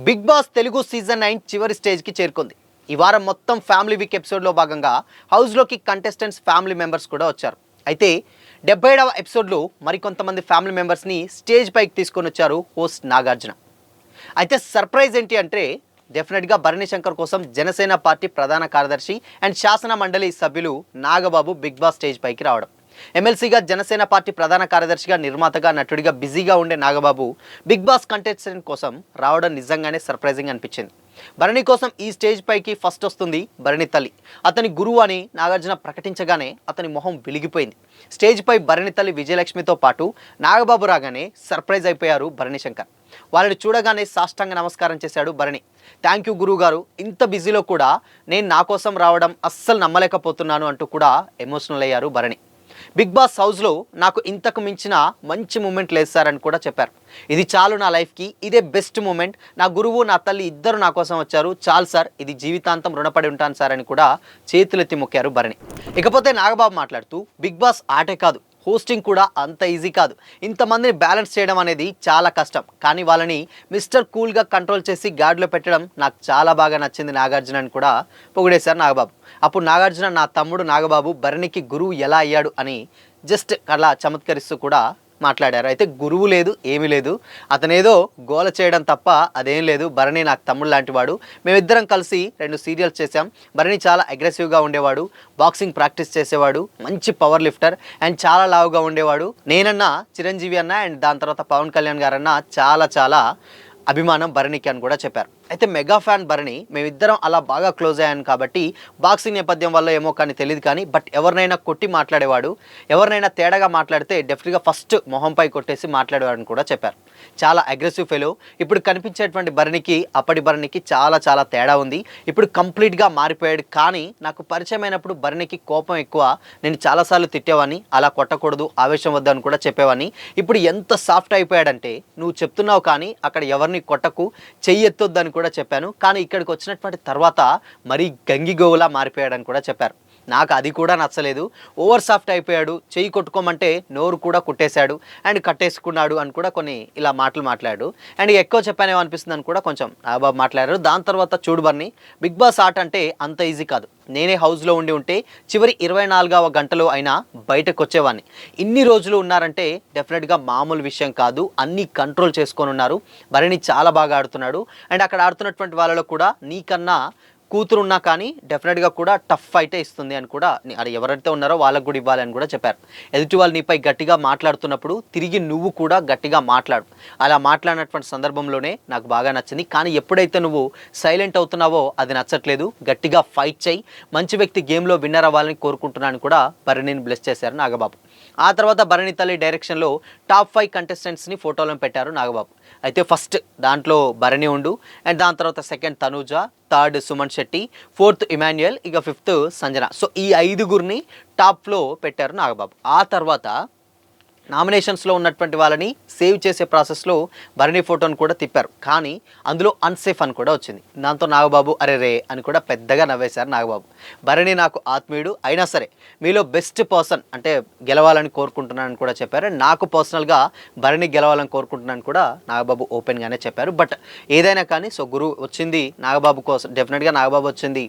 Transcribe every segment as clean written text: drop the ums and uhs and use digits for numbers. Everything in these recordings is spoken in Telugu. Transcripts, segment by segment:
బిగ్ బాస్ తెలుగు సీజన్ 9 చివరి స్టేజ్కి చేరుకుంది. ఈ వారం మొత్తం ఫ్యామిలీ వీక్ ఎపిసోడ్లో భాగంగా హౌస్లోకి కంటెస్టెంట్స్ ఫ్యామిలీ మెంబర్స్ కూడా వచ్చారు. అయితే 77వ ఎపిసోడ్లో మరికొంతమంది ఫ్యామిలీ మెంబర్స్ని స్టేజ్ పైకి తీసుకొని వచ్చారు హోస్ట్ నాగార్జున. అయితే సర్ప్రైజ్ ఏంటి అంటే డెఫినెట్గా భరణి శంకర్ కోసం జనసేన పార్టీ ప్రధాన కార్యదర్శి అండ్ శాసన మండలి సభ్యులు నాగబాబు బిగ్ బాస్ స్టేజ్ పైకి రావడం. ఎమ్మెల్సీగా జనసేన పార్టీ ప్రధాన కార్యదర్శిగా నిర్మాతగా నటుడిగా బిజీగా ఉండే నాగబాబు బిగ్ బాస్ కంటెస్టెంట్ కోసం రావడం నిజంగానే సర్ప్రైజింగ్ అనిపించింది. భరణి కోసం ఈ స్టేజ్ పైకి ఫస్ట్ వస్తుంది భరణి తల్లి. అతని గురువు అని నాగార్జున ప్రకటించగానే అతని మొహం వెలిగిపోయింది. స్టేజ్ పై భరణి తల్లి విజయలక్ష్మితో పాటు నాగబాబు రాగానే సర్ప్రైజ్ అయిపోయారు భరణి శంకర్. వాళ్ళని చూడగానే సాష్టాంగ నమస్కారం చేశాడు భరణి. థ్యాంక్ యూ గురువు గారు, ఇంత బిజీలో కూడా నేను నా కోసం రావడం అస్సలు నమ్మలేకపోతున్నాను అంటూ కూడా ఎమోషనల్ అయ్యారు భరణి. బిగ్ బాస్ హౌస్లో నాకు ఇంతకు మించిన మంచి మూమెంట్ లేదు సార్ అని కూడా చెప్పారు. ఇది చాలు నా లైఫ్కి, ఇదే బెస్ట్ మూమెంట్. నా గురువు నా తల్లి ఇద్దరు నా కోసం వచ్చారు, చాలు సార్, ఇది జీవితాంతం రుణపడి ఉంటాను సార్ అని కూడా చేతులెత్తి మొక్కారు భరణి. ఇకపోతే నాగబాబు మాట్లాడుతూ బిగ్ బాస్ ఆటే కాదు, హోస్టింగ్ కూడా అంత ఈజీ కాదు. ఇంతమందిని బ్యాలెన్స్ చేయడం అనేది చాలా కష్టం, కానీ వాళ్ళని మిస్టర్ కూల్గా కంట్రోల్ చేసి గాడిలో పెట్టడం నాకు చాలా బాగా నచ్చింది నాగార్జున అని కూడా పొగిడేశారు నాగబాబు. అప్పుడు నాగార్జున నా తమ్ముడు నాగబాబు భరణికి గురువు ఎలా అయ్యాడు అని జస్ట్ అలా చమత్కరిస్తూ కూడా మాట్లాడారు. అయితే గురువు లేదు, ఏమీ లేదు, అతనేదో గోల చేయడం తప్ప అదేం లేదు. భరణి నాకు తమ్ముడు లాంటి వాడు. మేమిద్దరం కలిసి 2 సీరియల్స్ చేశాం. భరణి చాలా అగ్రెసివ్గా ఉండేవాడు, బాక్సింగ్ ప్రాక్టీస్ చేసేవాడు, మంచి పవర్ లిఫ్టర్ అండ్ చాలా లావుగా ఉండేవాడు. నేనన్నా చిరంజీవి అన్న అండ్ దాని తర్వాత పవన్ కళ్యాణ్ గారన్నా చాలా అభిమానం భరణికి అని కూడా చెప్పారు. అయితే మెగా ఫ్యాన్ భరణి. మేమిద్దరం అలా బాగా క్లోజ్ అయ్యాను కాబట్టి బాక్సింగ్ నేపథ్యం వల్ల ఏమో కానీ తెలియదు, కానీ బట్ ఎవరినైనా కొట్టి మాట్లాడేవాడు, ఎవరినైనా తేడాగా మాట్లాడితే డెఫినెట్గా ఫస్ట్ మొహంపై కొట్టేసి మాట్లాడేవాడని కూడా చెప్పారు. చాలా అగ్రెసివ్ ఫెలో. ఇప్పుడు కనిపించేటువంటి భరణికి అప్పటి భరణికి చాలా తేడా ఉంది. ఇప్పుడు కంప్లీట్గా మారిపోయాడు. కానీ నాకు పరిచయం అయినప్పుడు భరణికి కోపం ఎక్కువ, నేను చాలాసార్లు తిట్టేవాడిని, అలా కొట్టకూడదు, ఆవేశం వద్దని కూడా చెప్పేవాడిని. ఇప్పుడు ఎంత సాఫ్ట్ అయిపోయాడంటే నువ్వు చెప్తున్నావు కానీ అక్కడ ఎవరిని కొట్టకు, చెయ్యెత్తొద్దని కూడా చెప్పాను, కానీ ఇక్కడికి వచ్చినటువంటి తర్వాత మరీ గంగిగోవులా మారిపోయాడని కూడా చెప్పారు. నాకు అది కూడా నచ్చలేదు. ఓవర్ సాఫ్ట్ అయిపోయాడు, చెయ్యి కొట్టుకోమంటే నోరు కూడా కుట్టేశాడు అండ్ కట్టేసుకున్నాడు అని కూడా కొన్ని ఇలా మాట్లాడాడు. అండ్ ఎక్కువ చెప్పానేమో అనిపిస్తుంది అని కూడా కొంచెం నాగబాబు మాట్లాడారు. దాని తర్వాత చూడు భరణి, బిగ్ బాస్ ఆట అంటే అంత ఈజీ కాదు. నేనే హౌస్లో ఉంటే చివరి 24వ గంటలో అయినా బయటకు వచ్చేవాడిని. ఇన్ని రోజులు ఉన్నారంటే డెఫినెట్గా మామూలు విషయం కాదు. అన్నీ కంట్రోల్ చేసుకొని ఉన్నారు. భరణి చాలా బాగా ఆడుతున్నాడు అండ్ అక్కడ ఆడుతున్నటువంటి వాళ్ళలో కూడా నీకన్నా కూతురు ఉన్నా కానీ డెఫినెట్గా కూడా టఫ్ ఫైటే ఇస్తుంది అని కూడా అది ఎవరైతే ఉన్నారో వాళ్ళకు కూడా ఇవ్వాలని కూడా చెప్పారు. ఎదుటి వాళ్ళు నీపై గట్టిగా మాట్లాడుతున్నప్పుడు తిరిగి నువ్వు కూడా గట్టిగా మాట్లాడు. అలా మాట్లాడినటువంటి సందర్భంలోనే నాకు బాగా నచ్చింది. కానీ ఎప్పుడైతే నువ్వు సైలెంట్ అవుతున్నావో అది నచ్చట్లేదు. గట్టిగా ఫైట్ చేయి, మంచి వ్యక్తి గేమ్లో విన్నర్ అవ్వాలని కోరుకుంటున్నాను కూడా భరణిని బ్లెస్ చేశారు నాగబాబు. ఆ తర్వాత భరణి తల్లి డైరెక్షన్లో టాప్ 5 కంటెస్టెంట్స్ని ఫోటోలను పెట్టారు నాగబాబు. అయితే ఫస్ట్ దాంట్లో భరణి ఉండు అండ్ దాని తర్వాత second Tanuja, third Suman Shetty, fourth Emmanuel, ఇక ఫిఫ్త్ సంజన. సో ఈ 5గురిని టాప్లో పెట్టారు నాగబాబు. ఆ తర్వాత నామినేషన్స్లో ఉన్నటువంటి వాళ్ళని సేవ్ చేసే ప్రాసెస్లో భరణి ఫోటోను కూడా తిప్పారు, కానీ అందులో అన్సేఫ్ అని కూడా వచ్చింది. దాంతో నాగబాబు అరే రే అని కూడా పెద్దగా నవ్వేశారు నాగబాబు. భరణి నాకు ఆత్మీయుడు, అయినా సరే మీలో బెస్ట్ పర్సన్ అంటే గెలవాలని కోరుకుంటున్నానని కూడా చెప్పారు. నాకు పర్సనల్గా భరణి గెలవాలని కోరుకుంటున్నాను కూడా నాగబాబు ఓపెన్గానే చెప్పారు. బట్ ఏదైనా కానీ సో గురువు వచ్చింది నాగబాబు కోసం, డెఫినెట్గా నాగబాబు వచ్చింది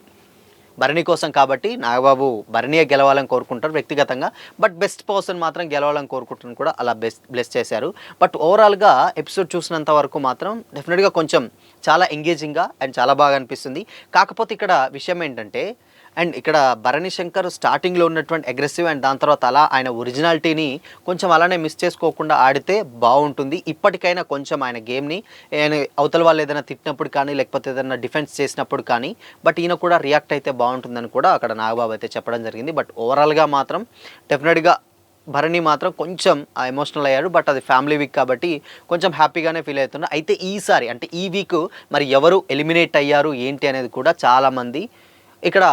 భరణి కోసం కాబట్టి నాగబాబు భరణియే గెలవాలని కోరుకుంటారు వ్యక్తిగతంగా. బట్ బెస్ట్ పర్సన్ మాత్రం గెలవాలని కోరుకుంటున్నాను కూడా అలా బ్లెస్ చేశారు. బట్ ఓవరాల్గా ఎపిసోడ్ చూసినంత వరకు మాత్రం డెఫినెట్గా కొంచెం చాలా ఎంగేజింగ్గా అండ్ చాలా బాగా అనిపిస్తుంది. కాకపోతే ఇక్కడ విషయం ఏంటంటే అండ్ ఇక్కడ భరణి శంకర్ స్టార్టింగ్లో ఉన్నటువంటి అగ్రెసివ్ అండ్ దాని తర్వాత అలా ఆయన ఒరిజినాలిటీని కొంచెం అలానే మిస్ చేసుకోకుండా ఆడితే బాగుంటుంది. ఇప్పటికైనా కొంచెం ఆయన గేమ్ని అవతల వాళ్ళు ఏదైనా తిట్టినప్పుడు కానీ లేకపోతే ఏదైనా డిఫెన్స్ చేసినప్పుడు కానీ బట్ ఈయన కూడా రియాక్ట్ అయితే బాగుంటుందని కూడా అక్కడ నాగబాబు అయితే చెప్పడం జరిగింది. బట్ ఓవరాల్గా మాత్రం డెఫినెట్గా భరణి మాత్రం కొంచెం ఎమోషనల్ అయ్యాడు. బట్ అది ఫ్యామిలీ వీక్ కాబట్టి కొంచెం హ్యాపీగానే ఫీల్ అవుతున్నారు. అయితే ఈసారి అంటే ఈ వీక్ మరి ఎవరు ఎలిమినేట్ అయ్యారు ఏంటి అనేది కూడా చాలామంది ఇక్కడ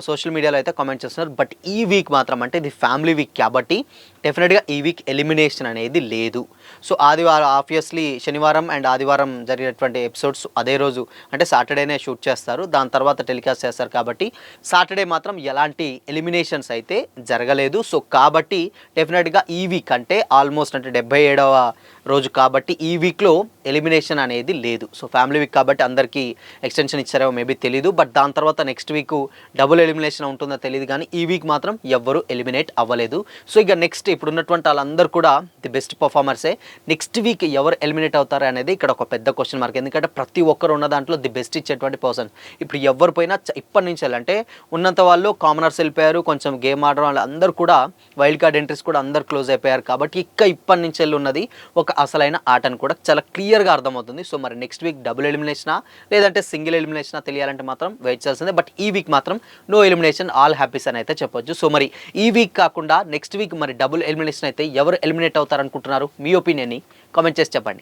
సోషల్ మీడియాలో అయితే కామెంట్ చేస్తున్నారు. బట్ ఈ వీక్ మాత్రం అంటే ఇది ఫ్యామిలీ వీక్ కాబట్టి డెఫినెట్గా ఈ వీక్ ఎలిమినేషన్ అనేది లేదు. సో ఆదివారం ఆబ్వియస్లీ శనివారం అండ్ ఆదివారం జరిగినటువంటి ఎపిసోడ్స్ అదే రోజు అంటే సాటర్డేనే షూట్ చేస్తారు, దాని తర్వాత టెలికాస్ట్ చేస్తారు కాబట్టి సాటర్డే మాత్రం ఎలాంటి ఎలిమినేషన్స్ అయితే జరగలేదు. సో కాబట్టి డెఫినెట్గా ఈ వీక్ అంటే ఆల్మోస్ట్ అంటే 77వ రోజు కాబట్టి ఈ వీక్లో ఎలిమినేషన్ అనేది లేదు. సో ఫ్యామిలీ వీక్ కాబట్టి అందరికీ ఎక్స్టెన్షన్ ఇచ్చారో మేబీ తెలీదు. బట్ దాని తర్వాత నెక్స్ట్ వీక్ డబుల్ ఎలిమినేషన్ ఉంటుందో తెలియదు, కానీ ఈ వీక్ మాత్రం ఎవ్వరూ ఎలిమినేట్ అవ్వలేదు. సో ఇక నెక్స్ట్ ఇప్పుడు ఉన్నటువంటి వాళ్ళందరూ కూడా ది బెస్ట్ పర్ఫార్మర్సే. నెక్స్ట్ వీక్ ఎవరు ఎలిమినేట్ అవుతారు అనేది ఇక్కడ ఒక పెద్ద క్వశ్చన్ మార్క్. ఎందుకంటే ప్రతి ఒక్కరు ఉన్న దాంట్లో ది బెస్ట్ ఇచ్చేటువంటి పర్సన్ ఇప్పుడు ఎవరు పోయినా ఇప్పటి నుంచి అంటే ఉన్నంత వాళ్ళు కామనర్స్ వెళ్ళిపోయారు, కొంచెం గేమ్ ఆడడం వాళ్ళు అందరూ కూడా వైల్డ్ కార్డ్ ఎంట్రీస్ కూడా అందరు క్లోజ్ అయిపోయారు కాబట్టి ఇప్పటి నుంచి వెళ్ళి ఉన్నది ఒక అసలైన ఆటను కూడా చాలా క్లియర్గా అర్థమవుతుంది. సో మరి నెక్స్ట్ వీక్ డబుల్ ఎలిమినేషనా లేదంటే సింగిల్ ఎలిమినేషనా తెలియాలంటే మాత్రం వెయిట్ చేయాల్సిందే. బట్ ఈ వీక్ మాత్రం నో ఎలిమినేషన్, ఆల్ హ్యాపీస్ అని అయితే చెప్పొచ్చు. సో మరి ఈ వీక్ కాకుండా నెక్స్ట్ వీక్ మరి డబుల్ ఎలిమినేషన్ అయితే ఎవరు ఎలిమినేట్ అవుతారు అనుకుంటున్నారు? మీ ఒపీనియన్ని కామెంట్ చేసి చెప్పండి.